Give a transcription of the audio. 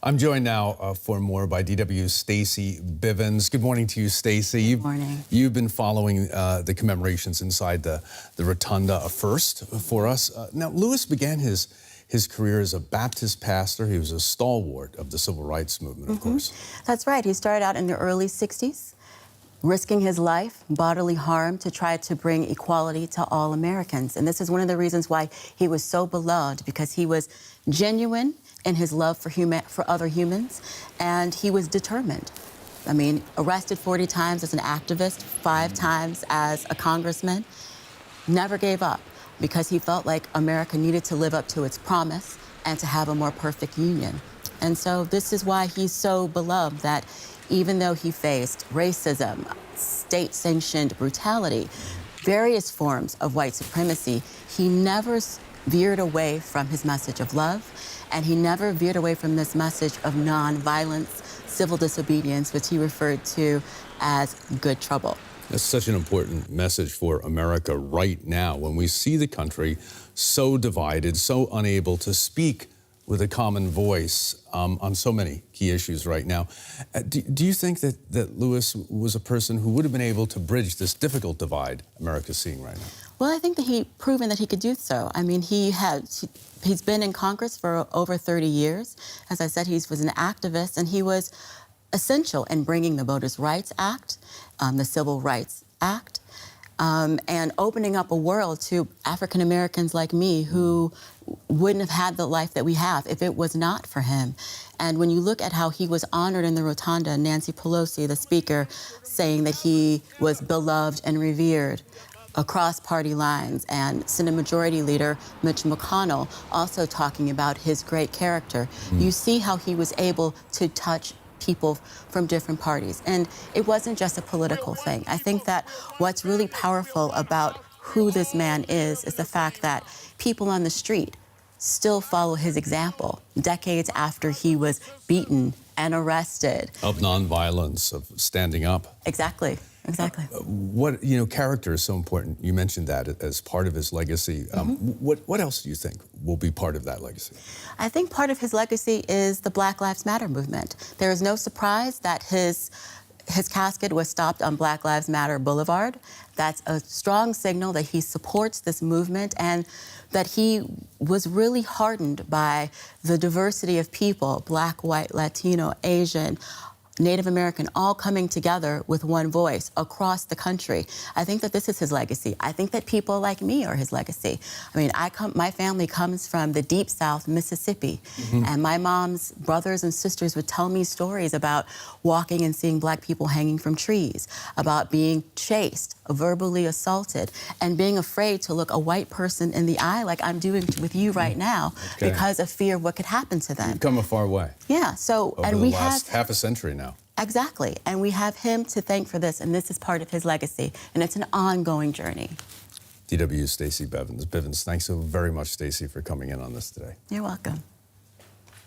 I'm joined now for more by DW's Stacey Bivens. Good morning to you, Stacey. Good morning. You've been following the commemorations inside the Rotunda first for us. Now, Lewis began his career as a Baptist pastor. He was a stalwart of the civil rights movement, of course. That's right. He started out in the early 60s, risking his life, bodily harm, to try to bring equality to all Americans. And this is one of the reasons why he was so beloved, because he was genuine in his love for other humans, and he was determined. I mean, arrested 40 times as an activist, 5 times as a congressman, never gave up, because he felt like America needed to live up to its promise and to have a more perfect union. And so this is why he's so beloved, that even though he faced racism, state-sanctioned brutality, various forms of white supremacy, he never veered away from his message of love, and he never veered away from this message of nonviolence, civil disobedience, which he referred to as good trouble. That's such an important message for America right now, when we see the country so divided, so unable to speak with a common voice on so many key issues right now. Do you think that Lewis was a person who would have been able to bridge this difficult divide America's seeing right now? Well, I think that he's proven that he could do so. I mean, he's been in Congress for over 30 years. As I said, he was an activist, and he was essential in bringing the Voters' Rights Act, the Civil Rights Act, and opening up a world to African Americans like me who wouldn't have had the life that we have if it was not for him. And when you look at how he was honored in the Rotunda, Nancy Pelosi, the speaker, saying that he was beloved and revered across party lines, and Senate Majority Leader Mitch McConnell also talking about his great character, you see how he was able to touch people from different parties. And it wasn't just a political thing. I think that what's really powerful about who this man is the fact that people on the street still follow his example decades after he was beaten and arrested. Of nonviolence, of standing up. Exactly. Exactly. Character is so important. You mentioned that as part of his legacy. What else do you think will be part of that legacy? I think part of his legacy is the Black Lives Matter movement. There is no surprise that his casket was stopped on Black Lives Matter Boulevard. That's a strong signal that he supports this movement, and that he was really heartened by the diversity of people, Black, white, Latino, Asian, Native American, all coming together with one voice across the country. I think that this is his legacy. I think that people like me are his legacy. I mean, my family comes from the deep South, Mississippi, and my mom's brothers and sisters would tell me stories about walking and seeing Black people hanging from trees, about being chased, verbally assaulted, and being afraid to look a white person in the eye like I'm doing with you right now, because of fear of what could happen to them. You've come a far way. Yeah, so, over the last half a century now. Exactly, and we have him to thank for this, and this is part of his legacy, and it's an ongoing journey. DW's Stacey Bivens. Thanks so very much, Stacey, for coming in on this today. You're welcome.